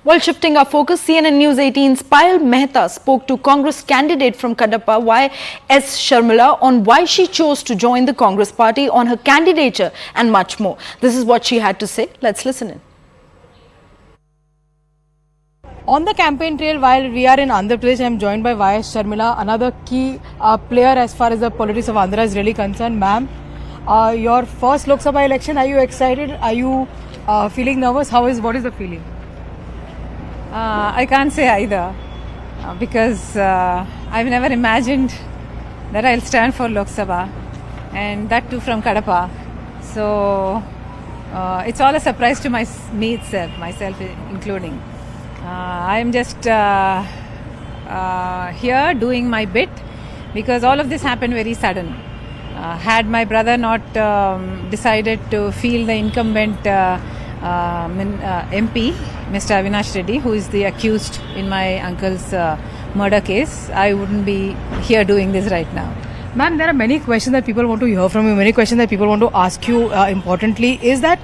While shifting our focus, CNN News 18's Payal Mehta spoke to Congress candidate from Kadapa, Y.S. Sharmila, on why she chose to join the Congress party, on her candidature and much more. This is what she had to say. Let's listen in. On the campaign trail, while we are in Andhra Pradesh, I am joined by Y.S. Sharmila, another key player as far as the politics of Andhra is really concerned. Ma'am, your first Lok Sabha election, are you excited? Are you feeling nervous? What is the feeling? I can't say either because I've never imagined that I'll stand for Lok Sabha, and that too from Kadapa. So it's all a surprise to myself including. I'm just here doing my bit because all of this happened very sudden. Had my brother not decided to field the incumbent MP, Mr. Avinash Reddy, who is the accused in my uncle's murder case, I wouldn't be here doing this right now. Ma'am, there are many questions that people want to hear from you, many questions that people want to ask you importantly, is that,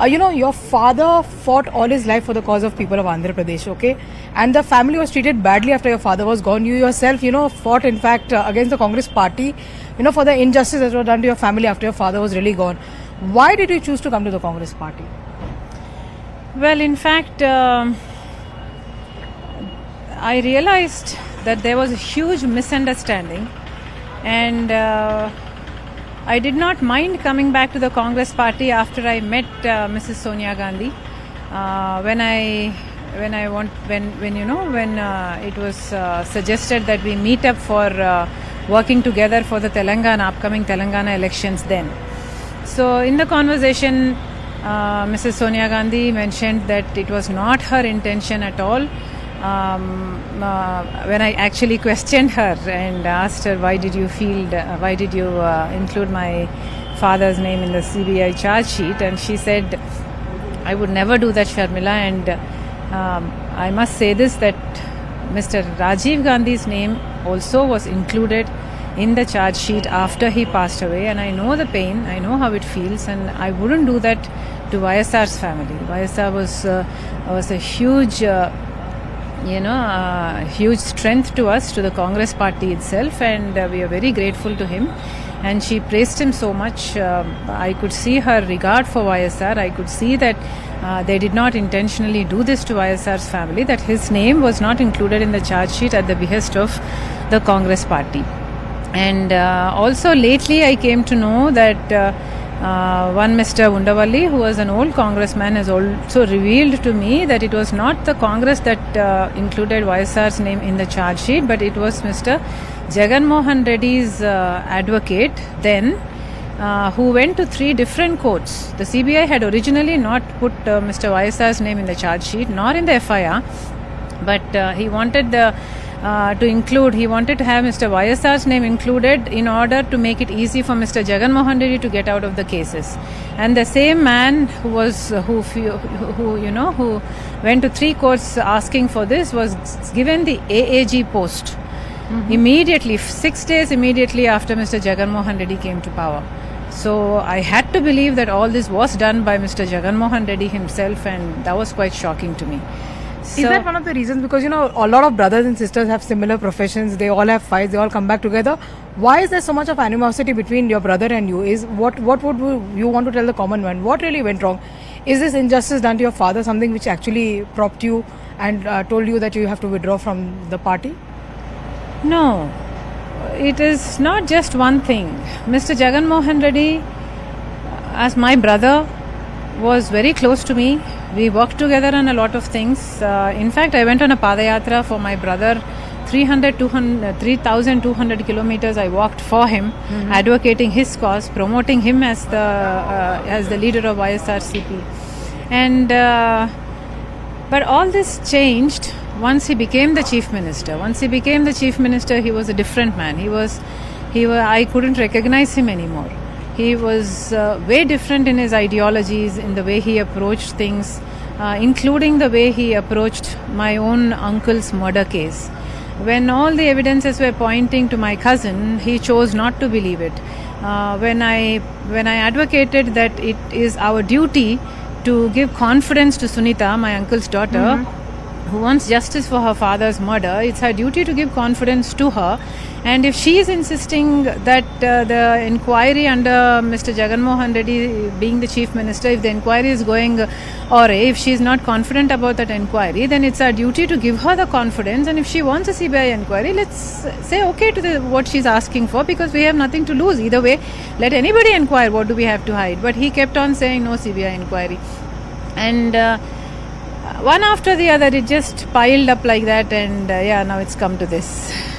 your father fought all his life for the cause of people of Andhra Pradesh, okay? And the family was treated badly after your father was gone. You yourself, fought in fact against the Congress party, for the injustice that was done to your family after your father was really gone. Why did you choose to come to the Congress party? Well, in fact, I realized that there was a huge misunderstanding, and I did not mind coming back to the Congress party after I met Mrs. Sonia Gandhi. When it was suggested that we meet up for working together for the upcoming Telangana elections then. So in the conversation, Mrs. Sonia Gandhi mentioned that it was not her intention at all. When I actually questioned her and asked her why did you include my father's name in the CBI charge sheet, and she said, I would never do that, Sharmila, and I must say this, that Mr. Rajiv Gandhi's name also was included in the charge sheet after he passed away, and I know the pain, I know how it feels, and I wouldn't do that to YSR's family. YSR was a huge huge strength to us, to the Congress party itself, and we are very grateful to him. And she praised him so much. I could see her regard for YSR. I could see that they did not intentionally do this to YSR's family, that his name was not included in the charge sheet at the behest of the Congress party. And also lately I came to know that one Mr. Undavalli, who was an old congressman, has also revealed to me that it was not the Congress that included YSR's name in the charge sheet, but it was Mr. Jagan Mohan Reddy's advocate then, who went to 3 different courts. The CBI had originally not put Mr. YSR's name in the charge sheet, nor in the FIR, but he wanted to have Mr. YSR's name included in order to make it easy for Mr. Jagan Mohan Reddy to get out of the cases. And the same man who went to 3 courts asking for this was given the AAG post immediately, 6 days immediately after Mr. Jagan Mohan Reddy came to power. So I had to believe that all this was done by Mr. Jagan Mohan Reddy himself, and that was quite shocking to me. Is that one of the reasons? Because, a lot of brothers and sisters have similar professions. They all have fights. They all come back together. Why is there so much of animosity between your brother and you? What would you want to tell the common man? What really went wrong? Is this injustice done to your father something which actually propped you and told you that you have to withdraw from the party? No. It is not just one thing. Mr. Jagan Mohan Reddy, as my brother, was very close to me. We worked together on a lot of things. In fact, I went on a Padayatra for my brother. 3,200 kilometers I walked for him, advocating his cause, promoting him as the leader of YSRCP. And but all this changed once he became the chief minister. Once he became the chief minister, he was a different man. I couldn't recognize him anymore. He was way different in his ideologies, in the way he approached things, including the way he approached my own uncle's murder case. When all the evidences were pointing to my cousin, he chose not to believe it. When I advocated that it is our duty to give confidence to Sunita, my uncle's daughter, who wants justice for her father's murder, it's her duty to give confidence to her. And if she is insisting that the inquiry under Mr. Jagan Mohan Reddy being the Chief Minister, if the inquiry is going if she is not confident about that inquiry, then it's our duty to give her the confidence. And if she wants a CBI inquiry, let's say okay to what she's asking for, because we have nothing to lose. Either way, let anybody inquire. What do we have to hide? But he kept on saying no CBI inquiry. And one after the other, it just piled up like that, and now it's come to this.